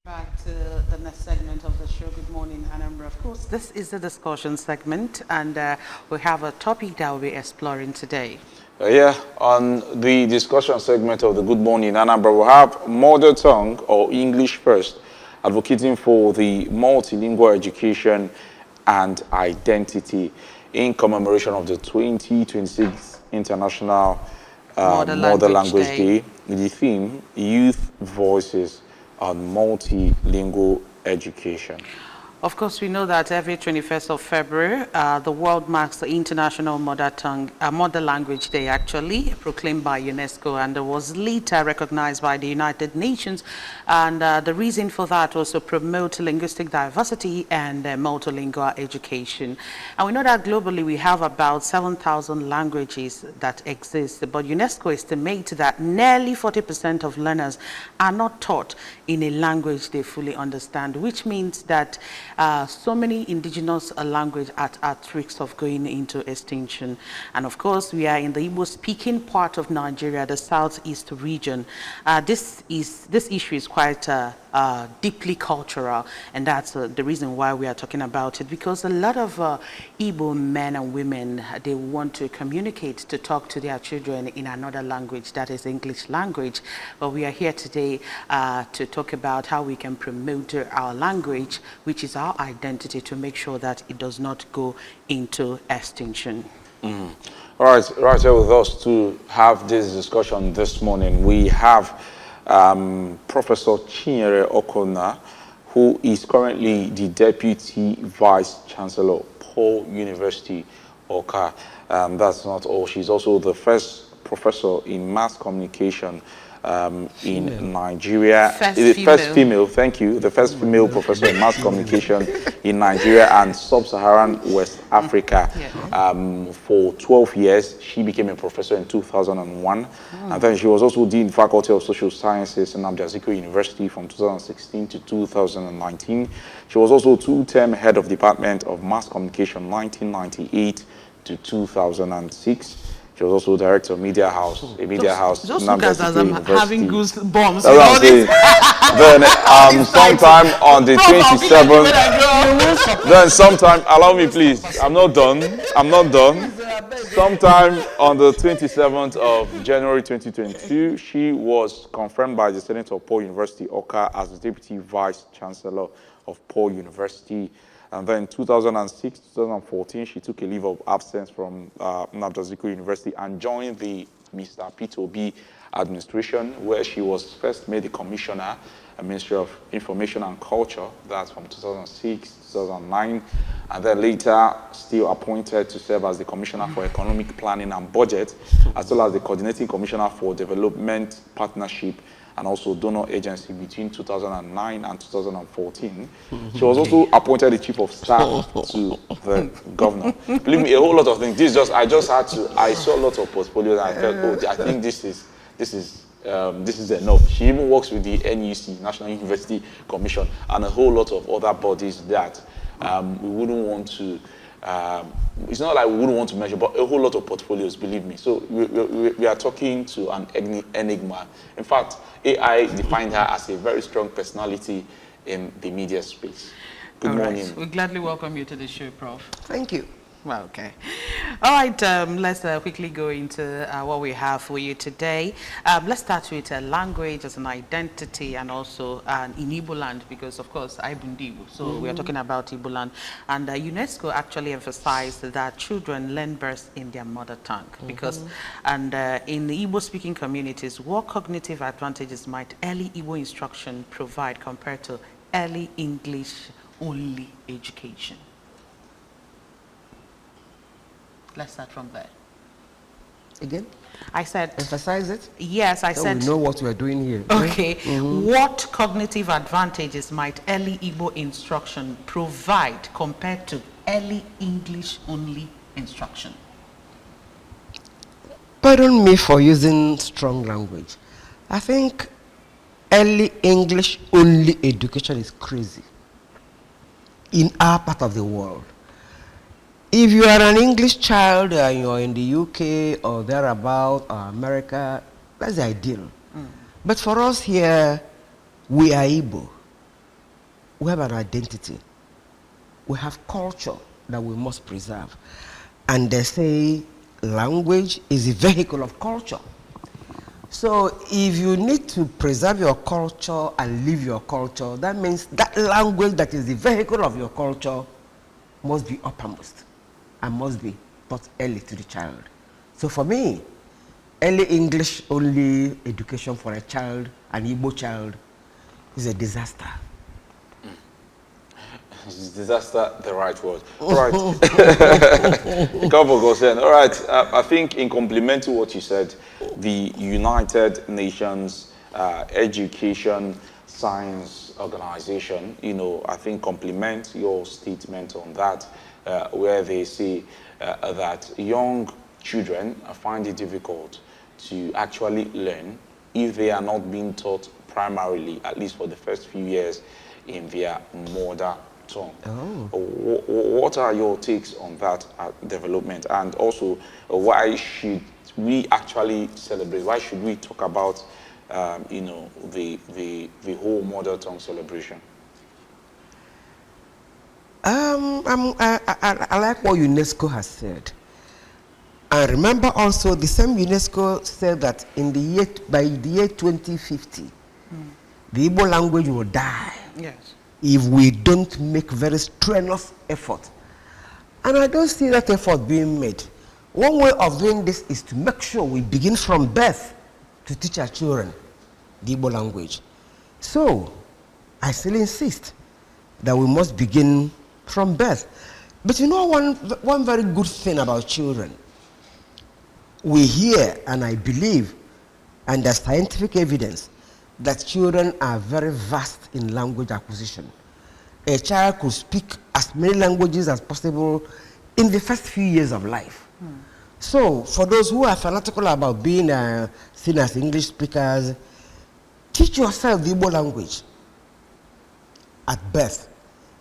Back to the next segment of the show. Good morning, Anambra. Of course, this is the discussion segment, and we have a topic that we'll be exploring today. Yeah, on the discussion segment of the Good Morning Anambra, we have mother tongue or English first, advocating for the multilingual education and identity in commemoration of the 2026 International Mother Language Day. The theme, Youth Voices on Multilingual Education. Of course, we know that every 21st of February, the world marks the International Mother Language Day, actually, proclaimed by UNESCO, and it was later recognized by the United Nations. And the reason for that was to promote linguistic diversity and multilingual education. And we know that globally we have about 7,000 languages that exist, but UNESCO estimates that nearly 40% of learners are not taught in a language they fully understand, which means that so many indigenous languages are at risk of going into extinction. And of course, we are in the Igbo-speaking part of Nigeria, the southeast region. This issue is quite deeply cultural, and that's the reason why we are talking about it, because a lot of Igbo men and women, they want to communicate, to talk to their children in another language, that is English language. But we are here today to talk about how we can promote our language, which is our identity, to make sure that it does not go into extinction. All right here with us to have this discussion this morning, we have Professor Chinyere Okona, who is currently the Deputy Vice Chancellor, Paul University, Oka. That's not all. She's also the first professor in mass communication in Nigeria. First female, thank you. The first female professor in mass communication in Nigeria and Sub-Saharan West Africa. For 12 years. She became a professor in 2001. And then she was also Dean Faculty of Social Sciences in Anambra University from 2016 to 2019. She was also two-term head of Department of Mass Communication 1998 to 2006. She was also director of Media House, a media house. Just look at as I'm having goosebumps. That's what I'm saying. Then sometime on the 27th, then sometime, allow me please, I'm not done. Sometime on the 27th of January 2022, she was confirmed by the Senate of Paul University, Oka, as the Deputy Vice Chancellor of Paul University. And then in 2006, 2014, she took a leave of absence from Anambra University and joined the Mr. Peter Obi administration, where she was first made the commissioner, a Ministry of Information and Culture. That's from 2006, 2009, and then later still appointed to serve as the Commissioner for Economic Planning and Budget, as well as the Coordinating Commissioner for Development Partnership and also donor agency between 2009 and 2014. She was also appointed the chief of staff to the governor. Believe me, a whole lot of things. I saw lots of portfolios and I felt, oh, I think this is enough. She even works with the NUC, National University Commission, and a whole lot of other bodies that we wouldn't want to. It's not like we wouldn't want to measure, but a whole lot of portfolios, believe me. So we are talking to an enigma. In fact, AI defined her as a very strong personality in the media space. Good morning. We gladly welcome you to the show, Prof. Thank you. Well, okay. All right, let's quickly go into what we have for you today. Let's start with language as an identity and also in Igbo land, because of course I'm Igbo, so we are talking about Igbo land. And UNESCO actually emphasized that children learn best in their mother tongue, because in the Igbo speaking communities, what cognitive advantages might early Igbo instruction provide compared to early English only education? Let's start from there. Again? I said... Emphasize it? Yes, I said... We know what we're doing here. Okay. What cognitive advantages might early Igbo instruction provide compared to early English-only instruction? Pardon me for using strong language. I think early English-only education is crazy in our part of the world. If you are an English child and you're in the UK or thereabout or America, that's the ideal. But for us here, we are Igbo. we have an identity. We have culture that we must preserve. And they say language is a vehicle of culture. So if you need to preserve your culture and live your culture, that means that language that is the vehicle of your culture must be uppermost and must be taught early to the child. So for me, early English only education for a child, an Igbo child, is a disaster. Is disaster the right word? All right. A couple of concern. All right. I think in complementing what you said, the United Nations Education Science Organization, I think complement your statement on that, where they say that young children find it difficult to actually learn if they are not being taught primarily, at least for the first few years, in their mother tongue. What are your takes on that development? And also, why should we actually celebrate? Why should we talk about, the whole mother tongue celebration? I like what UNESCO has said. And remember also, the same UNESCO said that by the year 2050, the Igbo language will die. Yes. If we don't make very strenuous effort. And I don't see that effort being made. One way of doing this is to make sure we begin from birth to teach our children the Igbo language. So, I still insist that we must begin from birth. But you know one very good thing about children? We hear, and I believe, and there's scientific evidence, that children are very vast in language acquisition. A child could speak as many languages as possible in the first few years of life. So, for those who are fanatical about being seen as English speakers, teach yourself the Igbo language at birth.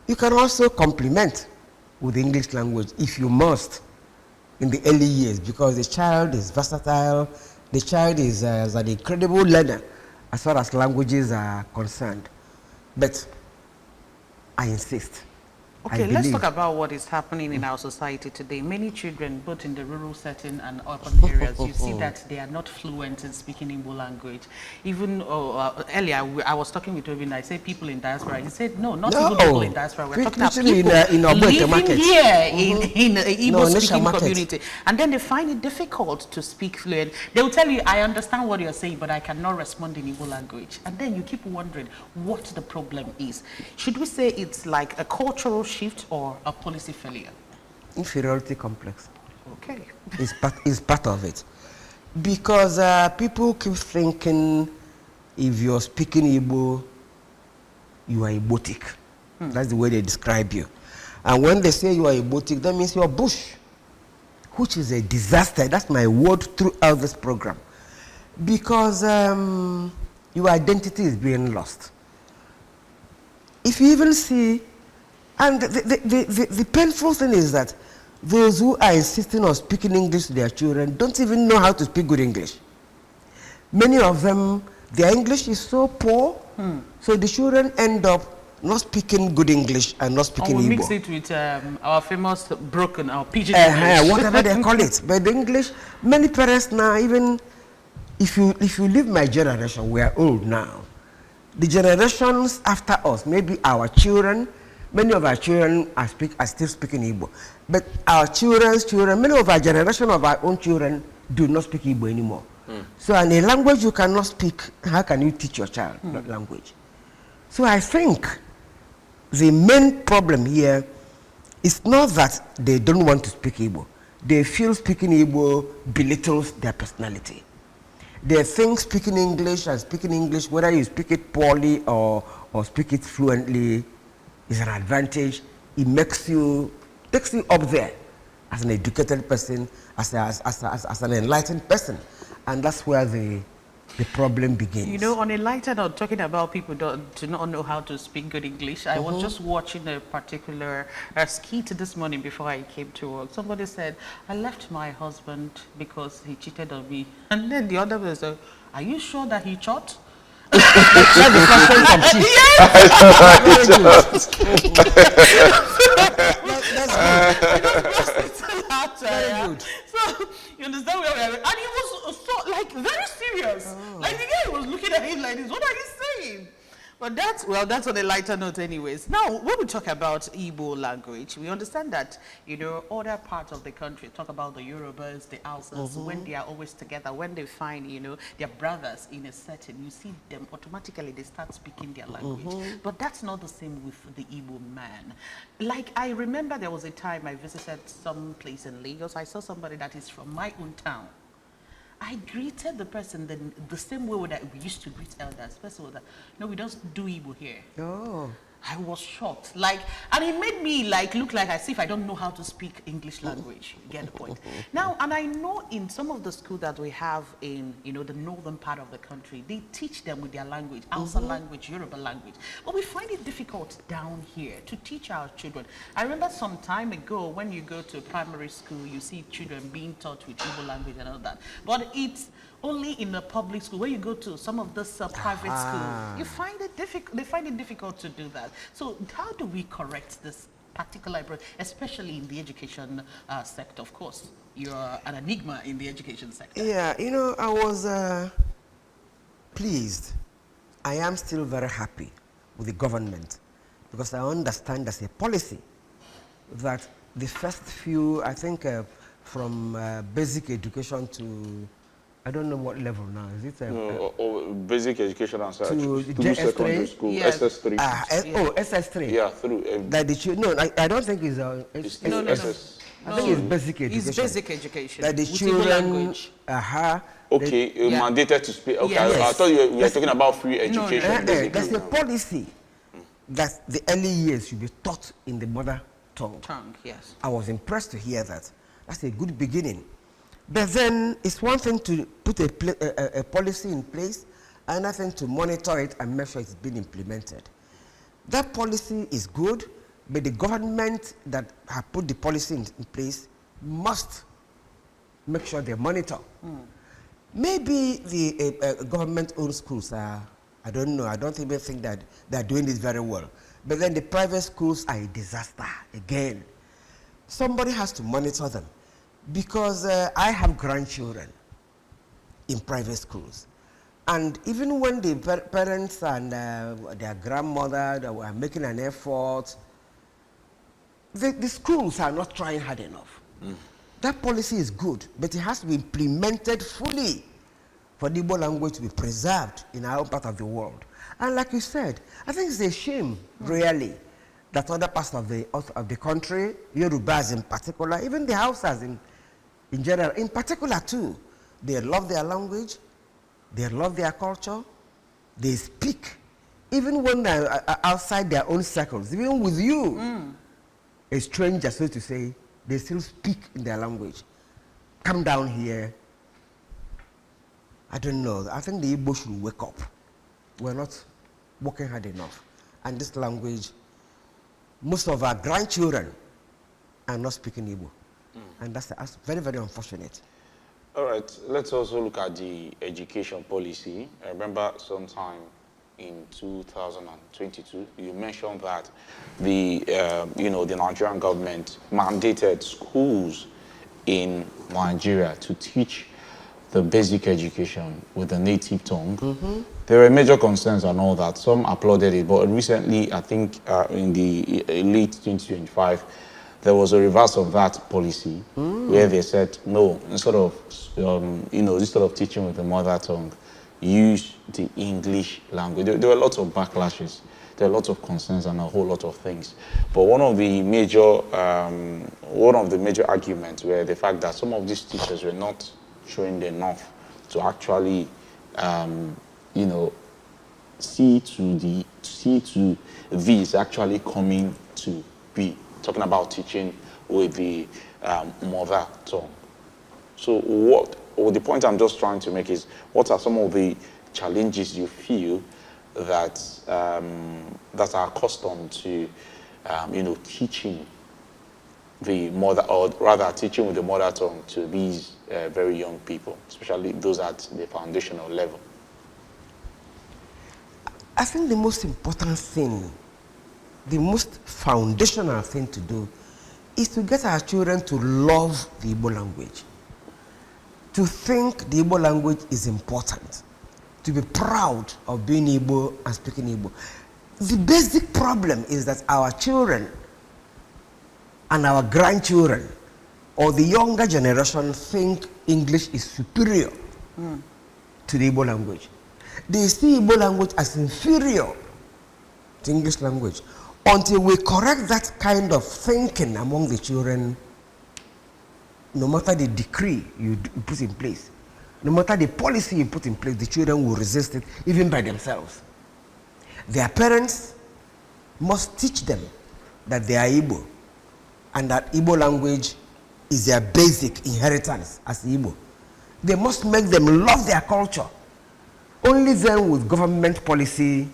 You can also complement with the English language if you must in the early years, because the child is versatile, the child is an incredible learner as far as languages are concerned. But I insist. Okay, let's talk about what is happening in our society today. Many children, both in the rural setting and urban areas, you see that they are not fluent in speaking Igbo language. Even earlier, I was talking with Robin, I said people in diaspora. He said, no, not even people in diaspora. We're talking about people living here in the Igbo-speaking community. And then they find it difficult to speak fluent. They will tell you, I understand what you're saying, but I cannot respond in Igbo language. And then you keep wondering what the problem is. Should we say it's like a cultural shift or a policy failure? Inferiority complex. Okay. It's part of it. Because people keep thinking if you're speaking Igbo, you are Igbotic. That's the way they describe you. And when they say you are Igbotic, that means you're bush, which is a disaster. That's my word throughout this program. Because your identity is being lost. If you even see, and the painful thing is that those who are insisting on speaking English to their children don't even know how to speak good English. Many of them, their English is so poor, so the children end up not speaking good English and not speaking Igbo. We mix it with our famous broken, our pidgin English. Whatever they call it. But the English, many parents now, even if you leave my generation, we are old now. The generations after us, maybe our children, many of our children are still speaking Igbo. But our children's children, many of our generation of our own children do not speak Igbo anymore. So in a language you cannot speak, how can you teach your child that language? So I think the main problem here is not that they don't want to speak Igbo. They feel speaking Igbo belittles their personality. They think speaking English and speaking English, whether you speak it poorly or speak it fluently, is an advantage. It takes you up there as an educated person, as an enlightened person. And that's where the problem begins. You know, on a lighter note, talking about people do not know how to speak good English, I was just watching a particular skit this morning before I came to work. Somebody said, I left my husband because he cheated on me. And then the other was, are you sure that he shot? That's the substance of tea. That's Laughter, very yeah. good. So you understand where we are, and he was so like very serious. Like the guy was looking at him like this. What are you saying? But that's, well, that's on a lighter note anyways. Now, when we talk about Igbo language, we understand that, you know, other parts of the country, talk about the Yorubas, the Hausas, when they are always together, when they find, you know, their brothers in a setting, you see them automatically, they start speaking their language. But that's not the same with the Igbo man. Like, I remember there was a time I visited some place in Lagos, I saw somebody that is from my own town. I greeted the person the same way that we used to greet elders. Person was like, no, we don't do Igbo here. Oh. I was shocked. Like, and it made me like look like as if I don't know how to speak English language. You get the point? Now, and I know in some of the schools that we have in, you know, the northern part of the country, they teach them with their language, Hausa language, Yoruba language. But we find it difficult down here to teach our children. I remember some time ago when you go to primary school, you see children being taught with Igbo language and all that. But it's only in the public school. When you go to some of those private schools, you find it difficult. They find it difficult to do that. So how do we correct this particular approach, especially in the education sector? Of course, you're an enigma in the education sector. Yeah, you know, I was pleased. I am still very happy with the government because I understand there's a policy that the first few, I think, from basic education to, I don't know what level now. Is it Basic education and such, to through JS3? secondary school, Yes. SS3. Oh, SS3. Yeah, through. That the no, I don't think it's No, no, no. SS. I think it's basic education. It's basic education. That the with Igbo children, language. Okay, Yeah. mandated to speak. Okay, Yes. I thought you were Yes. talking about free No, education. no. basically. there's a policy that the early years should be taught in the mother tongue. Tongue, yes. I was impressed to hear that. That's a good beginning. But then it's one thing to put a policy in place, another thing to monitor it and make sure it's being implemented. That policy is good, but the government that have put the policy in place must make sure they monitor. Maybe the government-owned schools are, I don't know, I don't even think that they're doing this very well. But then the private schools are a disaster again. Somebody has to monitor them because I have grandchildren in private schools. And even when the parents and their grandmother that were making an effort, the schools are not trying hard enough. That policy is good, but it has to be implemented fully for the Igbo language to be preserved in our own part of the world. And like you said, I think it's a shame, really, that other parts of the country, Yorubas in particular, even the Hausas in general, in particular too, they love their language, they love their culture, they speak, even when they're outside their own circles, even with you, a stranger, so to say, they still speak in their language. Come down here. I don't know. I think the Igbo should wake up. We're not working hard enough. And this language, most of our grandchildren are not speaking Igbo. And that's very, very unfortunate. All right, let's also look at the education policy. I remember sometime in 2022, you mentioned that the Nigerian government mandated schools in Nigeria to teach the basic education with the native tongue. There were major concerns and all that. Some applauded it, but recently, I think in the late 2025, there was a reverse of that policy where they said, no, instead of, instead of teaching with the mother tongue, use the English language. There were lots of backlashes. There were lots of concerns and a whole lot of things. But one of the major arguments were the fact that some of these teachers were not trained enough to actually, see to these actually coming to be. Talking about teaching with the mother tongue. So the point I'm just trying to make is, what are some of the challenges you feel that that are accustomed to, teaching the mother, or rather teaching with the mother tongue to these very young people, especially those at the foundational level? I think the most important thing, the most foundational thing to do is to get our children to love the Igbo language, to think the Igbo language is important, to be proud of being Igbo and speaking Igbo. The basic problem is that our children and our grandchildren or the younger generation think English is superior to the Igbo language. They see Igbo language as inferior to English language. Until we correct that kind of thinking among the children, no matter the decree you put in place, no matter the policy you put in place, the children will resist it even by themselves. Their parents must teach them that they are Igbo and that Igbo language is their basic inheritance as Igbo. They must make them love their culture. Only then will government policy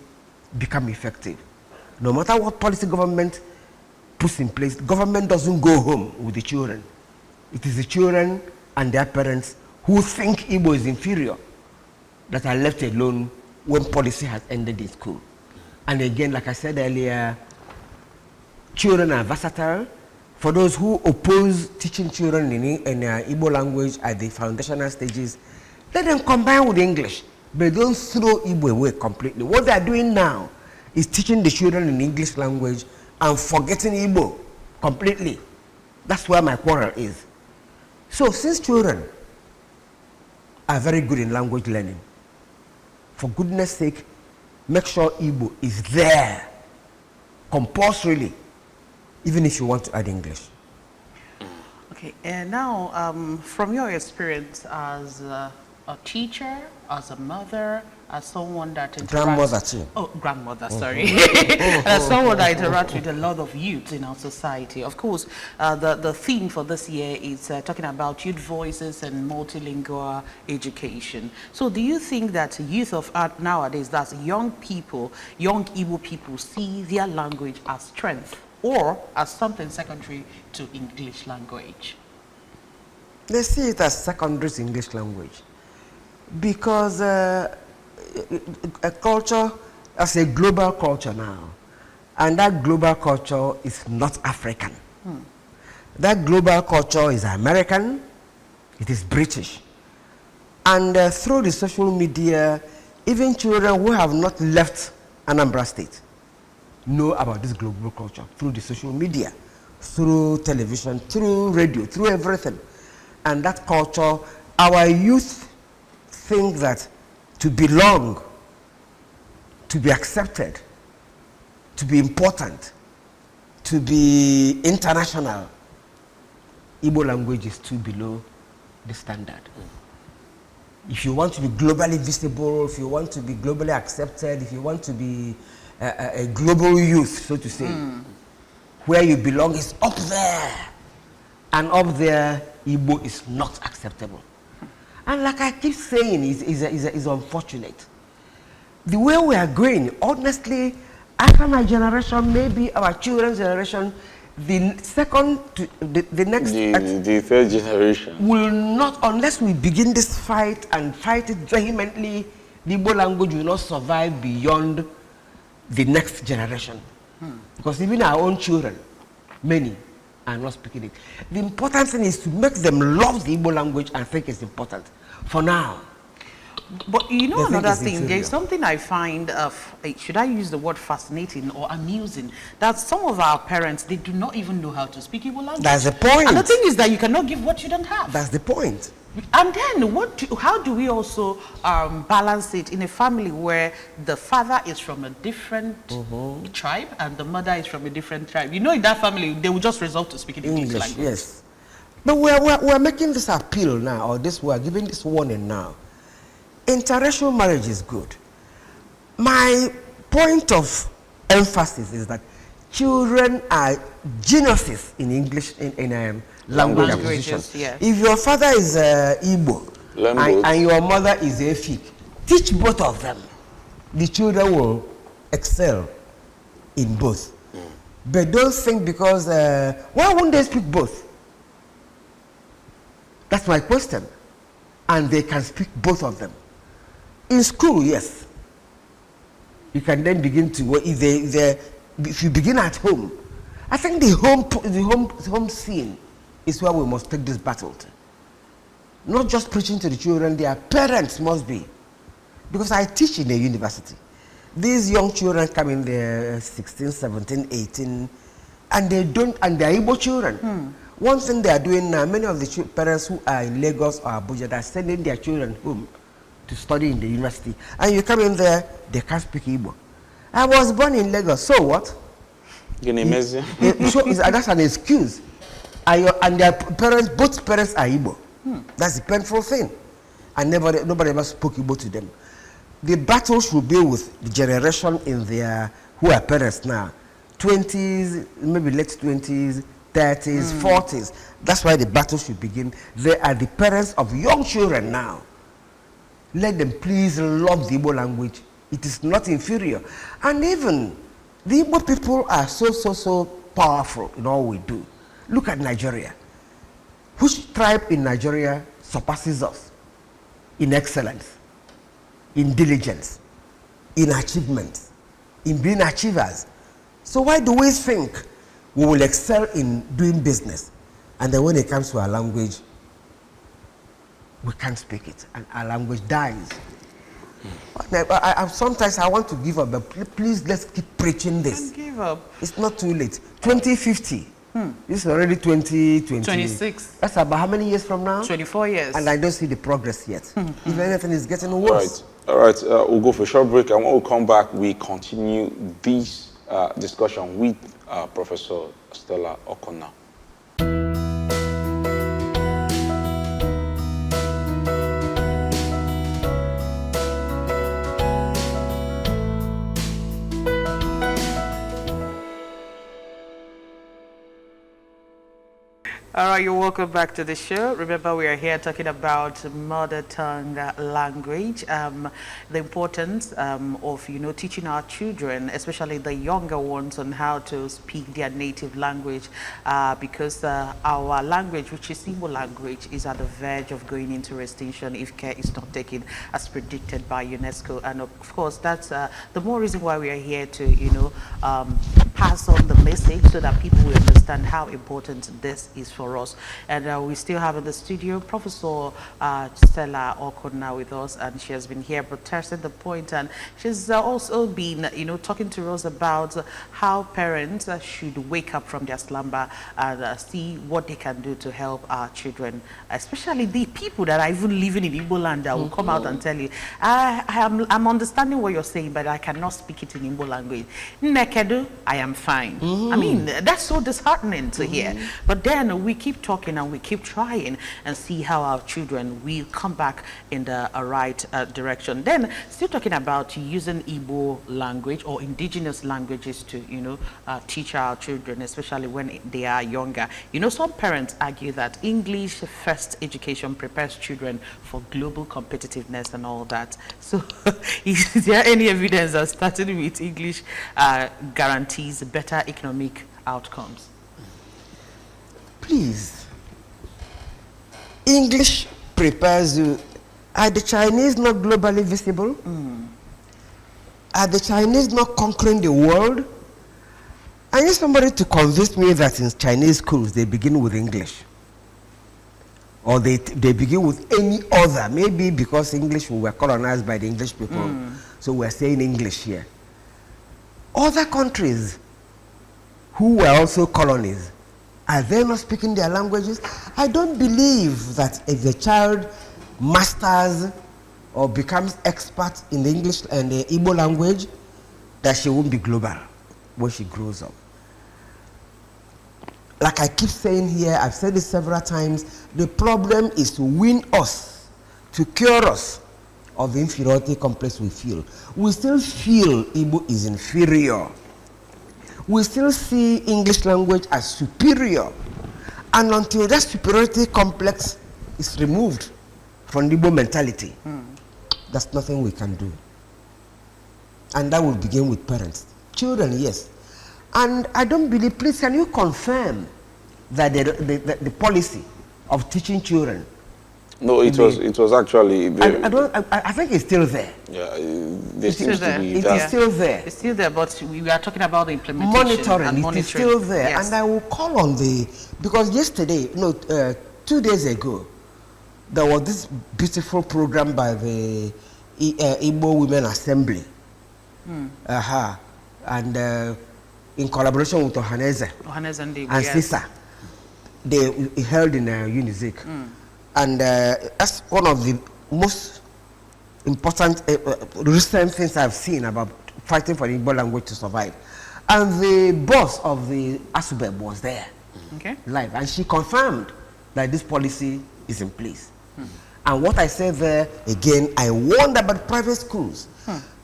become effective. No matter what policy government puts in place, government doesn't go home with the children. It is the children and their parents who think Igbo is inferior that are left alone when policy has ended in school. And again, like I said earlier, children are versatile. For those who oppose teaching children in Igbo language at the foundational stages, let them combine with English, but don't throw Igbo away completely. What they are doing now is teaching the children in English language and forgetting Igbo completely. That's where my quarrel is. So since children are very good in language learning, for goodness sake, make sure Igbo is there compulsorily, even if you want to add English. Okay, and now from your experience as a teacher, as a mother, as someone that interacts... Grandmother too. Oh, grandmother, sorry. As someone that interacts with a lot of youth in our society. Of course, the theme for this year is talking about youth voices and multilingual education. So do you think that youth of nowadays, that's young people, young Igbo people, see their language as strength or as something secondary to English language? They see it as secondary to English language because a culture as a global culture now, and that global culture is not African. That global culture is American, it is British. And through the social media, even children who have not left Anambra State know about this global culture through the social media, through television, through radio, through everything. And that culture, our youth think that to belong, to be accepted, to be important, to be international, Igbo language is too below the standard. If you want to be globally visible, if you want to be globally accepted, if you want to be a global youth, so to say, where you belong is up there. And up there, Igbo is not acceptable. And like I keep saying, is unfortunate. The way we are going, honestly, after my generation, maybe our children's generation, the second, to, the next, the third generation will not, unless we begin this fight and fight it vehemently, the Igbo language will not survive beyond the next generation. Because even our own children, many are not speaking it. The important thing is to make them love the Igbo language and think it's important. For now. But you know another thing, there's something I find, should I use the word fascinating or amusing, that some of our parents, they do not even know how to speak Igbo language. That's the point. And the thing is that you cannot give what you don't have. That's the point. And then how do we also balance it in a family where the father is from a different tribe and the mother is from a different tribe? You know, in that family, they will just resort to speaking English language. Yes. But we're making this appeal now, or we're giving this warning now. Interracial marriage is good. My point of emphasis is that children are geniuses in English, in language acquisition. Yeah. If your father is Igbo and your mother is Efik, teach both of them. The children will excel in both. But don't think because, why won't they speak both? That's my question. And they can speak both of them. In school, yes. You can then begin to, if you begin at home, I think the home scene is where we must take this battle to. Not just preaching to the children, their parents must be. Because I teach in a university. These young children come in there 16, 17, 18, and they're Igbo children. One thing they are doing now, many of the parents who are in Lagos or Abuja, they're sending their children home to study in the university. And you come in there, they can't speak Igbo. I was born in Lagos, so what? So that's an excuse. And their parents, both parents are Igbo. That's the painful thing. And nobody ever spoke Igbo to them. The battle should be with the generation who are parents now. 20s, maybe late 20s, 30s, 40s. That's why the battle should begin. They are the parents of young children now. Let them please love the Igbo language. It is not inferior. And even the Igbo people are so powerful in all we do. Look at Nigeria. Which tribe in Nigeria surpasses us in excellence, in diligence, in achievements, in being achievers? So why do we think we will excel in doing business, and then when it comes to our language, we can't speak it, and our language dies? Sometimes I want to give up, but please let's keep preaching this. Don't give up. It's not too late. 2050. This is already 2020. 26. That's about how many years from now? 24 years. And I don't see the progress yet. If anything, is getting worse. All right. We'll go for a short break, and when we come back, we continue this discussion with Professor Stella Okonna. All right, you're welcome back to the show. Remember, we are here talking about mother tongue language, the importance of, teaching our children, especially the younger ones, on how to speak their native language, because our language, which is Igbo language, is at the verge of going into extinction if care is not taken, as predicted by UNESCO. And of course, that's the more reason why we are here to, pass on the message so that people will understand how important this is for us. And we still have in the studio Professor Stella Okonna with us, and she has been here protesting the point, and she's also been, talking to us about how parents should wake up from their slumber and see what they can do to help our children, especially the people that are even living in Igbo land that will come out and tell you, I'm understanding what you're saying, but I cannot speak it in Igbo language. Nekedu, I am fine. I mean, that's so disheartening to hear. But then we keep talking and we keep trying and see how our children will come back in the right direction. Then, still talking about using Igbo language or indigenous languages to, teach our children, especially when they are younger. Some parents argue that English first education prepares children for global competitiveness and all that. So, is there any evidence that starting with English guarantees better economic outcomes? Please, English prepares you. Are the Chinese not globally visible? Are the Chinese not conquering the world? I need somebody to convince me that in Chinese schools they begin with English. Or they begin with any other. Maybe because English, we were colonized by the English people. So we're saying English here. Other countries who were also colonies, are they not speaking their languages? I don't believe that if a child masters or becomes expert in the English and the Igbo language, that she won't be global when she grows up. Like I keep saying here, I've said it several times, the problem is to win us, to cure us of the inferiority complex we feel. We still feel Igbo is inferior. We still see English language as superior. And until that superiority complex is removed from the Igbo mentality, there's nothing we can do. And that will begin with parents. Children, yes. And I don't believe, please, can you confirm that the policy of teaching children No, it was actually. I think it's still there. Yeah, there still seems to there. be It that. is still there. It's still there, but we are talking about the implementation Monitoring, and it monitoring. is still there. Yes. And I will call on because yesterday, no, 2 days ago, there was this beautiful program by the Igbo Women Assembly. And in collaboration with Ohaneze and and Sisa, they held in Unizik. And that's one of the most important recent things I've seen about fighting for the Igbo language to survive. And the boss of the ASUBEB was there, live, and she confirmed that this policy is in place. And what I said there, again, I warned about private schools.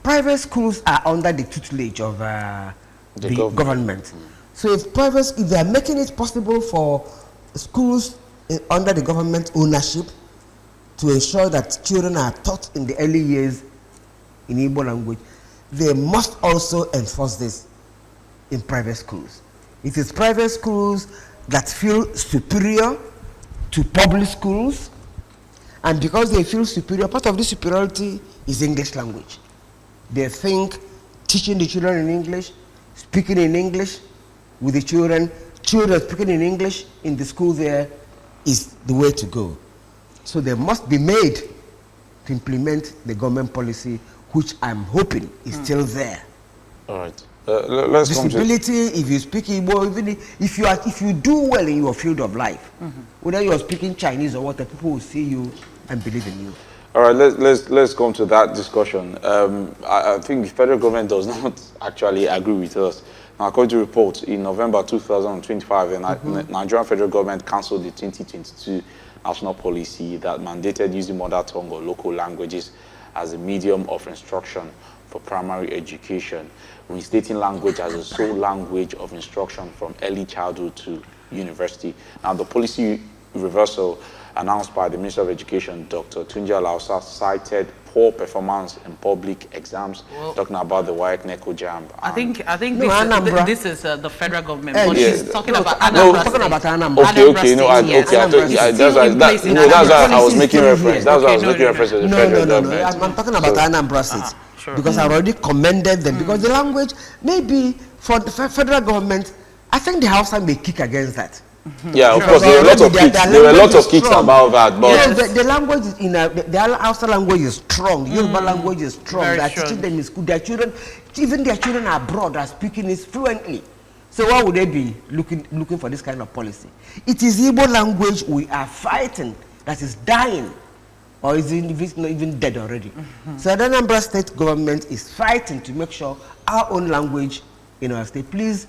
Private schools are under the tutelage of the government. So if they are making it possible for schools under the government ownership to ensure that children are taught in the early years in Igbo language, they must also enforce this in private schools. It is private schools that feel superior to public schools, and because they feel superior, part of this superiority is English language. They think teaching the children in English, speaking in English with the children speaking in English in the school there is the way to go. So they must be made to implement the government policy, which I'm hoping is still there. All right. Let's Disability, if you speak Igbo, even if you do well in your field of life, whether you are speaking Chinese or whatever, people will see you and believe in you. All right, let's come to that discussion. I think the federal government does not actually agree with us. Now, according to reports, in November 2025, the Nigerian federal government cancelled the 2022 national policy that mandated using mother tongue or local languages as a medium of instruction for primary education, reinstating language as a sole language of instruction from early childhood to university. Now, the policy reversal announced by the Minister of Education, Dr. Tunji Alausa, cited poor performance in public exams, talking about the WAEC NECO JAMB. I think Anambra. this is the federal government, Yeah, but she's talking about Anambra. Anambra. We're talking about Anambra. Okay, no, that's why I was making reference. That's why I was making reference to the federal government. I'm talking about Anambra State. Sure. Because I already commended them. Because the language, maybe for the federal government, I think the Hausa may kick against that. Yeah, of course, there were a lot of kicks. There were a lot of kicks about that. But the language the Hausa language is strong. The Yoruba language is strong. They are teaching them in school. Their children, even their children abroad, are speaking it fluently. So why would they be looking for this kind of policy? It is Igbo language we are fighting that is dying, or is it not even dead already? So the Anambra State government is fighting to make sure our own language in our state. Please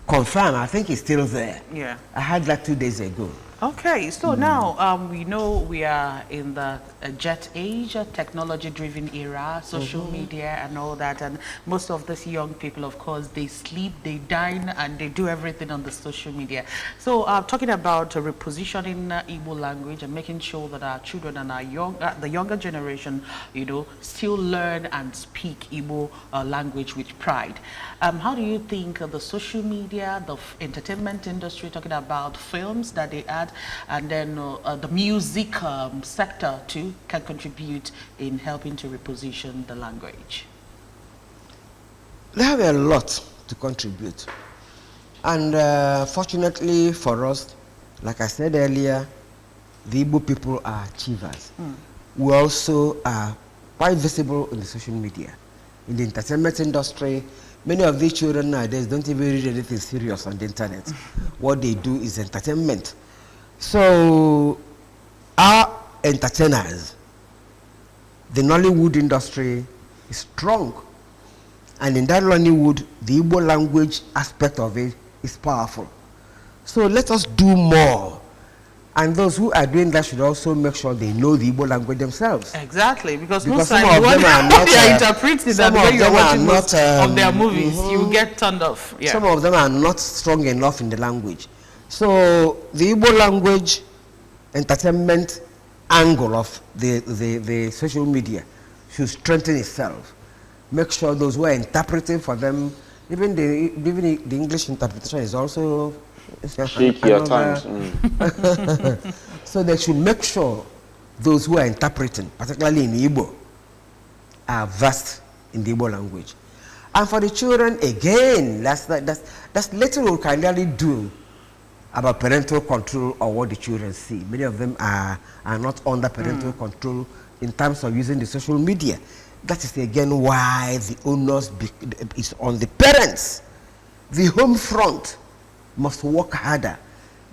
confirm. I think it's still there. Yeah. I had that 2 days ago. Okay, so now we know we are in the jet age, technology-driven era, social media and all that, and most of these young people, of course, they sleep, they dine, and they do everything on the social media. So talking about repositioning Igbo language and making sure that our children and the younger generation, still learn and speak Igbo language with pride. How do you think the social media, the entertainment industry, talking about films that they add, and then the music sector too, can contribute in helping to reposition the language? They have a lot to contribute. And fortunately for us, like I said earlier, the Igbo people are achievers. We also are quite visible in the social media. In the entertainment industry, many of these children nowadays don't even read anything serious on the internet. What they do is entertainment. So our entertainers, the Nollywood industry is strong. And in that Nollywood, the Igbo language aspect of it is powerful. So let us do more. And those who are doing that should also make sure they know the Igbo language themselves. Exactly, because most some times of them are not, they are interpreting that some when of you're them watching are most not, of their movies, you get turned off. Yeah. Some of them are not strong enough in the language. So the Igbo language entertainment angle of the social media should strengthen itself. Make sure those who are interpreting for them, even the English interpretation is also shaky at times. So they should make sure those who are interpreting, particularly in Igbo, are versed in the Igbo language. And for the children, again, that's little we can really do about parental control or what the children see. Many of them are not under parental control in terms of using the social media. That is again why the onus is on the parents. The home front must work harder.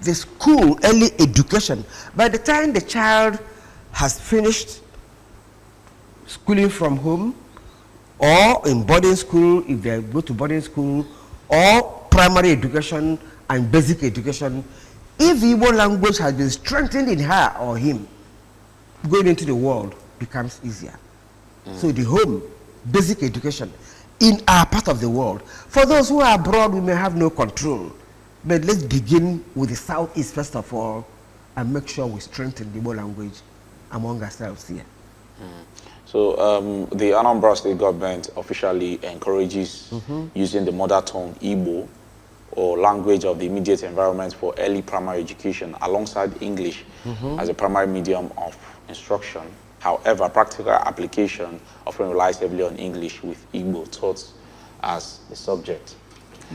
The school, early education. By the time the child has finished schooling from home, or in boarding school, if they go to boarding school, or primary education and basic education, if the Igbo language has been strengthened in her or him, going into the world becomes easier. So the home, basic education, in our part of the world. For those who are abroad, we may have no control. But let's begin with the Southeast first of all, and make sure we strengthen the Igbo language among ourselves here. So the Anambra state government officially encourages using the mother tongue Igbo or language of the immediate environment for early primary education alongside English as a primary medium of instruction. However, practical application often relies heavily on English with Igbo taught as the subject.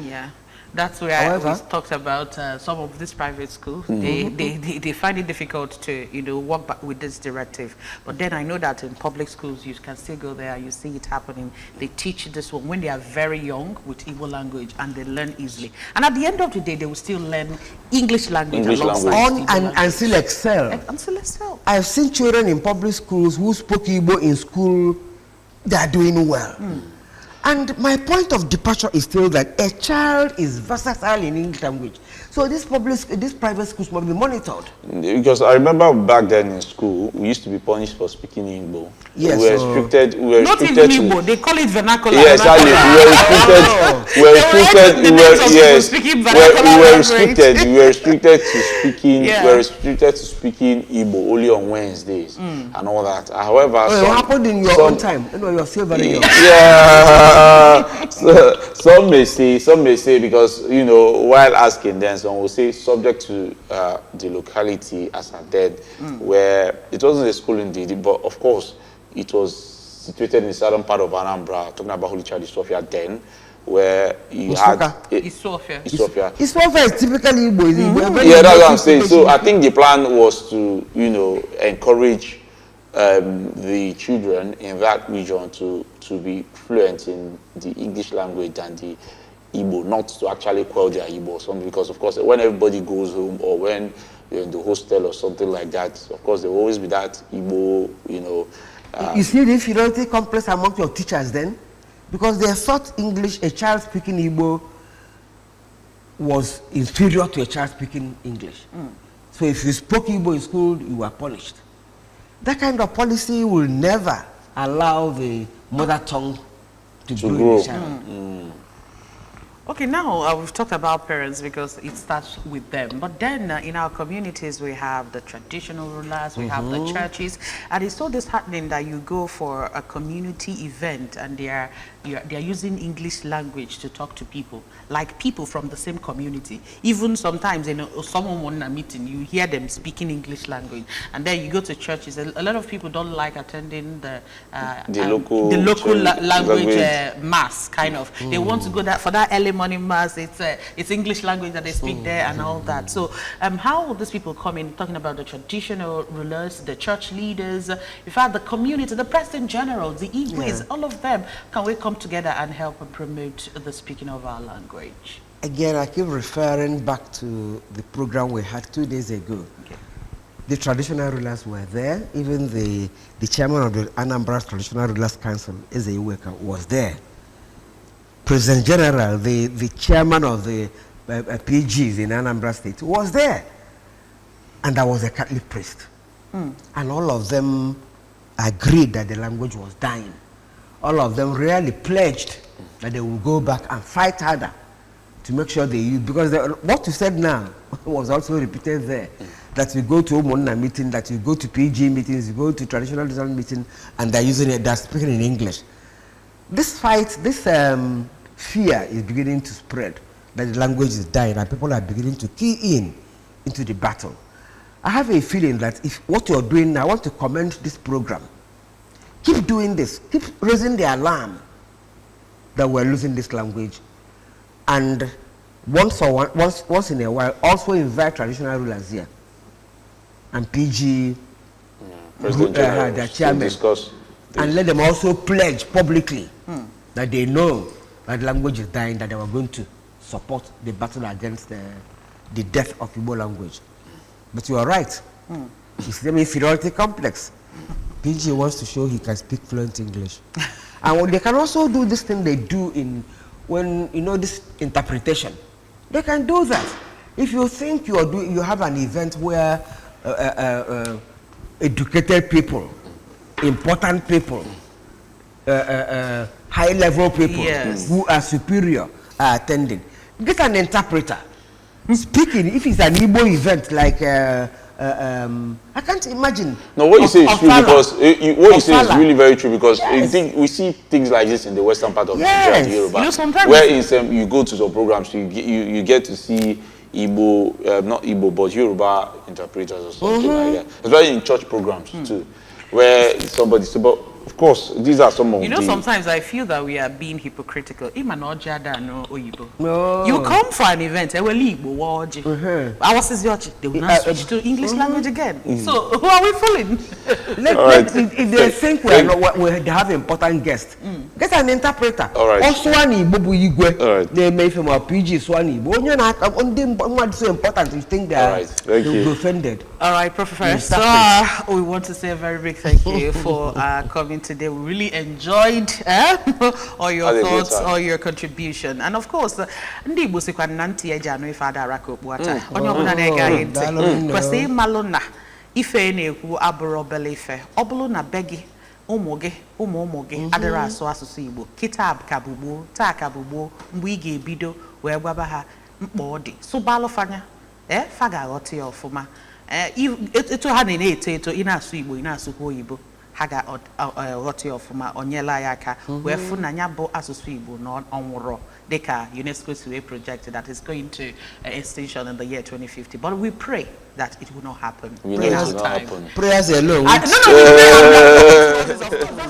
Yeah. That's where I always talked about some of these private schools. They find it difficult to, work back with this directive. But then I know that in public schools, you can still go there, you see it happening. They teach this one when they are very young with Igbo language, and they learn easily. And at the end of the day, they will still learn English language alongside and still excel. And still excel. I've seen children in public schools who spoke Igbo in school, they are doing well. And my point of departure is still that a child is versatile in English language. So these private schools must be monitored. Because I remember back then in school, we used to be punished for speaking Igbo. Yes, we were restricted. Not even Igbo, they call it vernacular. Yes, we were restricted. We were restricted to speaking. We were restricted to speaking Igbo only on Wednesdays and all that. However, what happened in your own time? You're still very young. Yeah. Some may say because while asking them, some will say subject to the locality as a dead, where it wasn't a school indeed, but of course it was situated in the southern part of Anambra, talking about Holy Child Sophia then, where you had Sophia is typically Igbo. Yeah, that's what I'm saying. So I think the plan was to encourage the children in that region to be fluent in the English language and the Igbo, not to actually quell their Igbo or something, because of course when everybody goes home or when you're in the hostel or something like that, of course there will always be that Igbo, you see the inferiority complex among your teachers then? Because they thought a child speaking Igbo was inferior to a child speaking English. So if you spoke Igbo in school, you were punished. That kind of policy will never allow the mother tongue to grow in the child. Okay, now we've talked about parents because it starts with them. But then in our communities, we have the traditional rulers, we have the churches. And it's so disheartening that you go for a community event and they are using English language to talk to people, like people from the same community. Even sometimes, someone in a meeting, you hear them speaking English language. And then you go to churches. A lot of people don't like attending the local language mass, kind of. They want to go for that early morning mass. It's English language that they speak there and all that. So how will these people come in, talking about the traditional rulers, the church leaders, in fact the community, the president general, the Igwes, all of them, can we come together and help and promote the speaking of our language? Again, I keep referring back to the program we had 2 days ago. The traditional rulers were there. Even the chairman of the Anambra Traditional Rulers Council, Eze Iweka, was there. President General, the chairman of the PGs in Anambra State, was there. And there was a Catholic priest. And all of them agreed that the language was dying. All of them really pledged that they will go back and fight harder to make sure they use, because what you said now was also repeated there, that you go to Umunna meeting, that you go to PG meetings, you go to traditional design meeting, and they're using it, they're speaking in English. This fight, this fear is beginning to spread, that the language is dying, and people are beginning to key into the battle. I have a feeling that if what you're doing now, I want to commend this program. Keep doing this. Keep raising the alarm that we're losing this language. And once in a while, also invite traditional rulers here and PG, President General, their to chairman, discuss and this. let them also pledge publicly that they know that language is dying, that they were going to support the battle against the death of Igbo language. But you are right. It's an inferiority complex. PG wants to show he can speak fluent English. And they can also do this thing they do when you know this interpretation. They can do that. If you think you have an event where educated people, important people, high level people who are superior are attending, get an interpreter. Speaking, if it's an Igbo event like I can't imagine. No, what you say is true because what you say is really very true because we see things like this in the western part of Nigeria and Yoruba, you know, sometimes where in some you go to some programs, you get to see Igbo, not Igbo, but Yoruba interpreters or something like that. Especially in church programs too, where somebody. But of course, these are some of you know, sometimes I feel that we are being hypocritical. No. No. You come for an event, I was they will not switch to English language again. So who are we fooling? If they think they have important guests, get an interpreter. All right. Also, they may from a PG Swani. What's so important? You think they will be offended? All right, Professor. We want to say a very big thank you for coming today. We really enjoyed all your thoughts, all your contribution, and of course, ndị Igbo sikwa nanti eja no ifa dara ka okpuata onye ọbụla na-ega ntị kwesị ịmalụ na ife na-ekwu abụrụ obele ife ọ bụrụ na be gị ụmụ gị adịrị asụ asụsụ Igbo kịta ka bụ gboo taa ka bụ gboo mgbe ị ga-ebido wee gwaba ha mkpa ọ dị sụbalụfanya fa ga-aghọta ya ọfụma etu ha na-eto eto ị na-asụ Igbo ị na-asụkwa oyibo ha ga-aghọta ya ọfụma onyela ya aka wee fụ na ya bụ asụsụ Igbo na ọnwụrụ dịka UNESCO si projected that is going to extinction in the year 2050, but we pray that it will not happen. Prayers alone. That's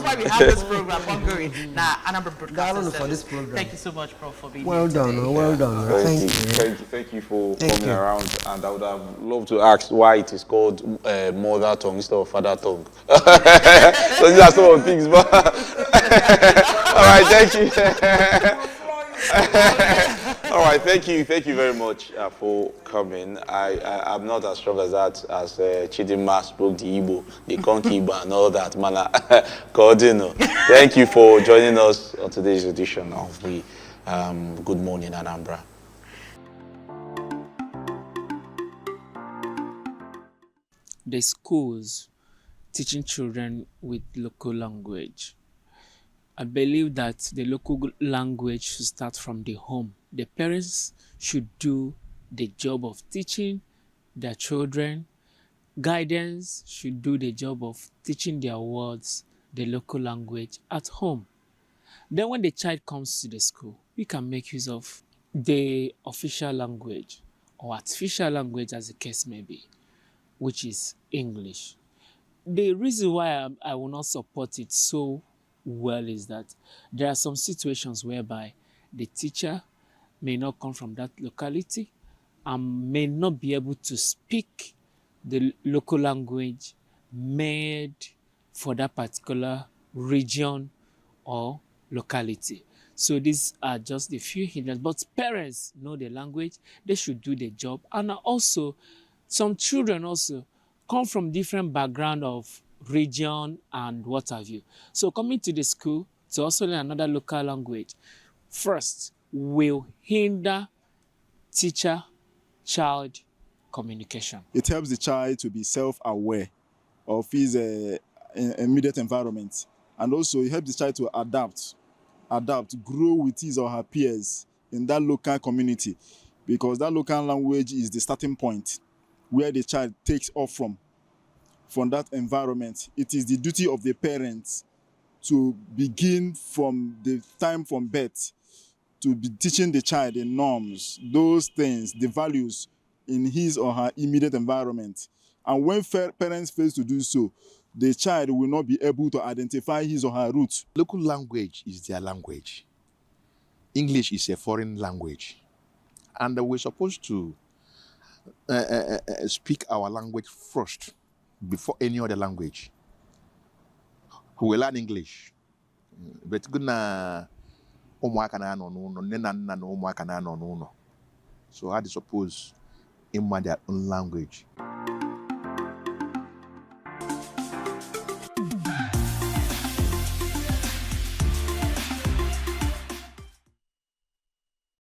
why we have this program ongoing. Now, Anambra Broadcasting for this program. Thank you so much, Prof, for being well here done. today. Well done. Thank you for coming around. And I would have loved to ask why it is called mother tongue instead of father tongue. So these are some of the things. But all right, thank you. All right, thank you very much for coming. I'm not as strong as that as Chidinma spoke the Igbo, the Konki Igbo and all that, man. Cordino. Thank you for joining us on today's edition of the Good Morning Anambra. The schools teaching children with local language. I believe that the local language should start from the home. The parents should do the job of teaching their children. Guidance should do the job of teaching their words, the local language at home. Then when the child comes to the school, we can make use of the official language or artificial language as the case may be, which is English. The reason why I will not support it so well is that there are some situations whereby the teacher may not come from that locality and may not be able to speak the local language made for that particular region or locality. So these are just a few hindrances. But parents know the language, they should do the job. And also, some children also come from different background of region and what have you. So coming to the school to also learn another local language, first, will hinder teacher-child communication. It helps the child to be self-aware of his immediate environment. And also it helps the child to adapt, grow with his or her peers in that local community, because that local language is the starting point where the child takes off from that environment. It is the duty of the parents to begin from the time from birth to be teaching the child the norms, those things, the values in his or her immediate environment. And when parents fail to do so, the child will not be able to identify his or her roots. Local language is their language. English is a foreign language. And we're supposed to speak our language first before any other language. We learn English. But good na ụmụaka na-anọ n'ụlọ, nne na nna na ụmụaka na-anọ n'ụlọ. So I suppose in their own language.